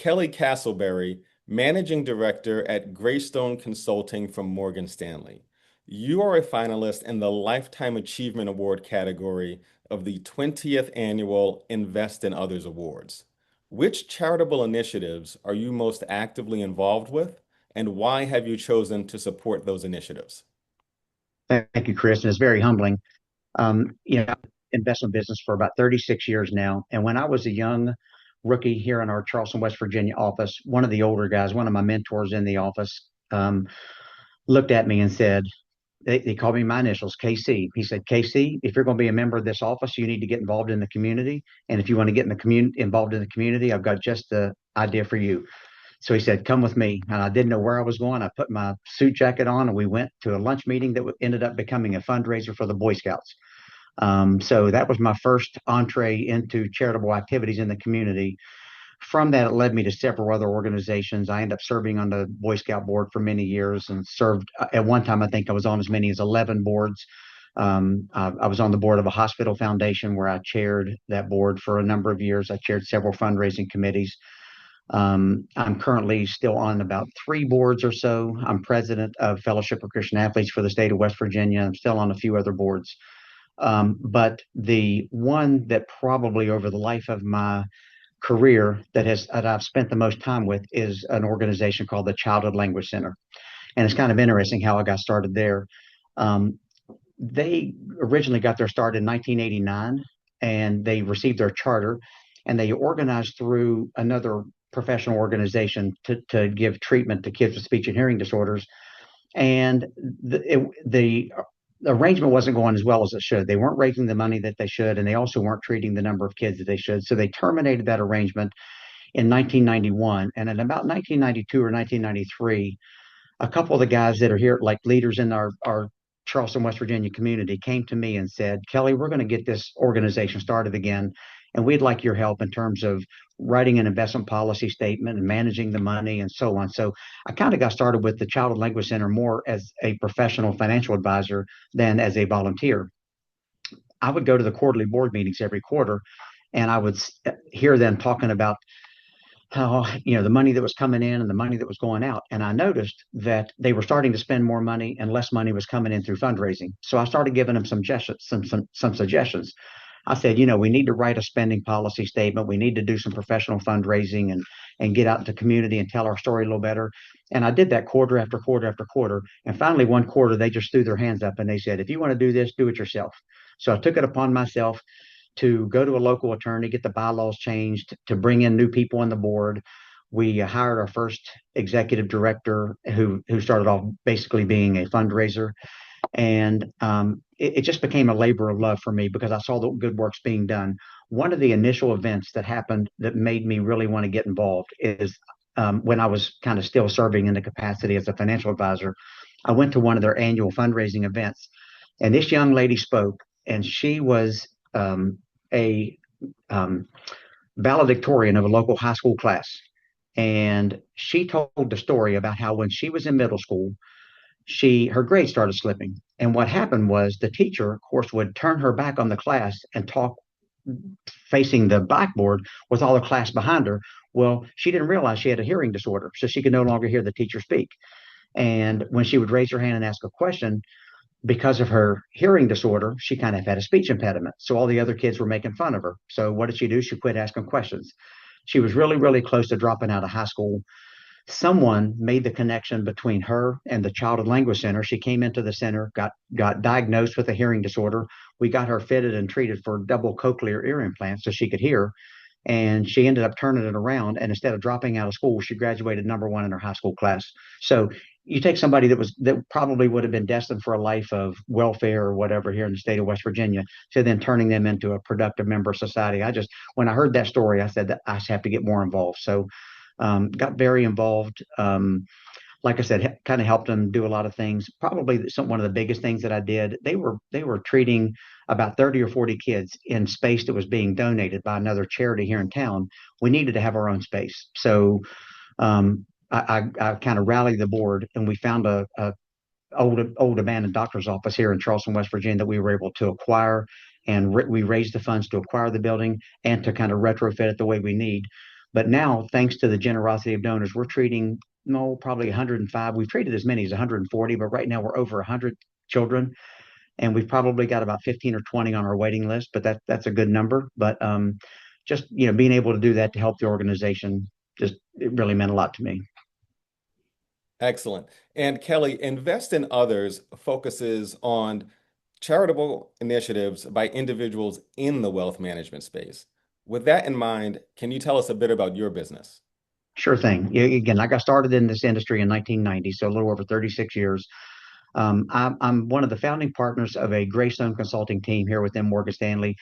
Kelly Castleberry, Managing Director at Graystone Consulting from Morgan Stanley. You are a finalist in the Lifetime Achievement Award category of the 20th Annual Invest in Others Awards. Which charitable initiatives are you most actively involved with, and why have you chosen to support those initiatives? Thank you, Chris. And it's very humbling. I've been in investment business for about 36 years now. And when I was a young rookie here in our Charleston, West Virginia office, one of the older guys, one of my mentors in the office, looked at me and said, they called me my initials, KC. He said, KC, if you're going to be a member of this office, you need to get involved in the community. And if you want to get in the community involved in the community, I've got just the idea for you. So he said, come with me. And I didn't know where I was going. I put my suit jacket on and we went to a lunch meeting that ended up becoming a fundraiser for the Boy Scouts. So that was my first entree into charitable activities in the community. From that, it led me to several other organizations. I ended up serving on the Boy Scout board for many years and served at one time, I think I was on as many as 11 boards. I was on the board of a hospital foundation where I chaired that board for a number of years. I chaired several fundraising committees. I'm currently still on about three boards or so. I'm president of Fellowship of Christian Athletes for the state of West Virginia. I'm still on a few other boards. But the one that probably over the life of my career that I've spent the most time with is an organization called the Childhood Language Center. And it's kind of interesting how I got started there. Um, they originally got their start in 1989 and they received their charter and they organized through another professional organization to give treatment to kids with speech and hearing disorders. And the arrangement wasn't going as well as it should. They weren't raising the money that they should, and they also weren't treating the number of kids that they should. So they terminated that arrangement in 1991. And in about 1992 or 1993, a couple of the guys that are here, like leaders in our Charleston, West Virginia community, came to me and said, Kelly, we're going to get this organization started again. And we'd like your help in terms of writing an investment policy statement and managing the money and so on. So I kind of got started with the Child and Language Center more as a professional financial advisor than as a volunteer. I would go to the quarterly board meetings every quarter and I would hear them talking about how the money that was coming in and the money that was going out, and I noticed that they were starting to spend more money and less money was coming in through fundraising. So I started giving them some suggestions. I said, we need to write a spending policy statement. We need to do some professional fundraising and get out into the community and tell our story a little better. And I did that quarter after quarter after quarter. And finally, one quarter, they just threw their hands up and they said, if you want to do this, do it yourself. So I took it upon myself to go to a local attorney, get the bylaws changed, to bring in new people on the board. We hired our first executive director who started off basically being a fundraiser. And it just became a labor of love for me because I saw the good works being done. One of the initial events that happened that made me really want to get involved is when I was kind of still serving in the capacity as a financial advisor. I went to one of their annual fundraising events, and this young lady spoke, and she was a valedictorian of a local high school class. And she told the story about how when she was in middle school, her grades started slipping. And what happened was the teacher, of course, would turn her back on the class and talk facing the blackboard with all the class behind her. Well, she didn't realize she had a hearing disorder, so she could no longer hear the teacher speak. And when she would raise her hand and ask a question, because of her hearing disorder, she kind of had a speech impediment. So all the other kids were making fun of her. So what did she do? She quit asking questions. She was really, really close to dropping out of high school. Someone made the connection between her and the Child and Language Center. She came into the center, got diagnosed with a hearing disorder. We got her fitted and treated for double cochlear ear implants so she could hear. And she ended up turning it around. And instead of dropping out of school, she graduated number one in her high school class. So you take somebody that probably would have been destined for a life of welfare or whatever here in the state of West Virginia, so then turning them into a productive member of society. When I heard that story, I said that I just have to get more involved. So got very involved. Like I said, kind of helped them do a lot of things. Probably one of the biggest things that I did. They were treating about 30 or 40 kids in space that was being donated by another charity here in town. We needed to have our own space, so I kind of rallied the board, and we found a old abandoned doctor's office here in Charleston, West Virginia, that we were able to acquire, and we raised the funds to acquire the building and to kind of retrofit it the way we need. But now, thanks to the generosity of donors, we're treating no probably 105. We've treated as many as 140, but right now we're over 100 children, and we've probably got about 15 or 20 on our waiting list. But that's a good number. But just being able to do that to help the organization, just it really meant a lot to me. Excellent. And Kelly, Invest in Others focuses on charitable initiatives by individuals in the wealth management space. With that in mind, can you tell us a bit about your business? Sure thing. Yeah, again, I got started in this industry in 1990, so a little over 36 years. I'm one of the founding partners of a Graystone Consulting team here within Morgan Stanley.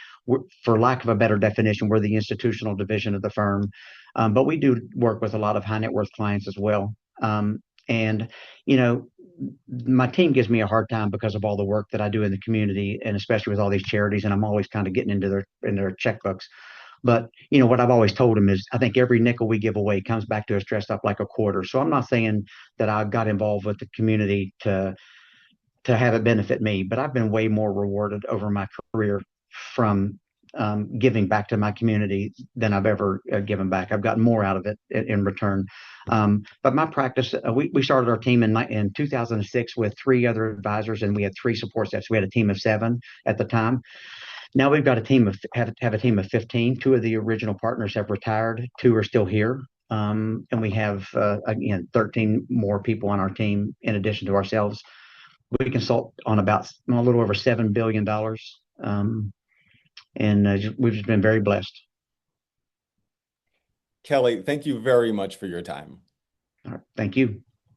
For lack of a better definition, we're the institutional division of the firm, but we do work with a lot of high net worth clients as well. And you know, my team gives me a hard time because of all the work that I do in the community, and especially with all these charities. And I'm always kind of getting into their checkbooks. But what I've always told them is I think every nickel we give away comes back to us dressed up like a quarter. So I'm not saying that I got involved with the community to have it benefit me, but I've been way more rewarded over my career from giving back to my community than I've ever given back. I've gotten more out of it in return. But my practice, we started our team in 2006 with three other advisors, and we had three support staffs. We had a team of seven at the time. Now we've got have a team of 15. Two of the original partners have retired. Two are still here. And we have, again, 13 more people on our team in addition to ourselves. We consult on about a little over $7 billion, and we've just been very blessed. Kelly, thank you very much for your time. All right, thank you.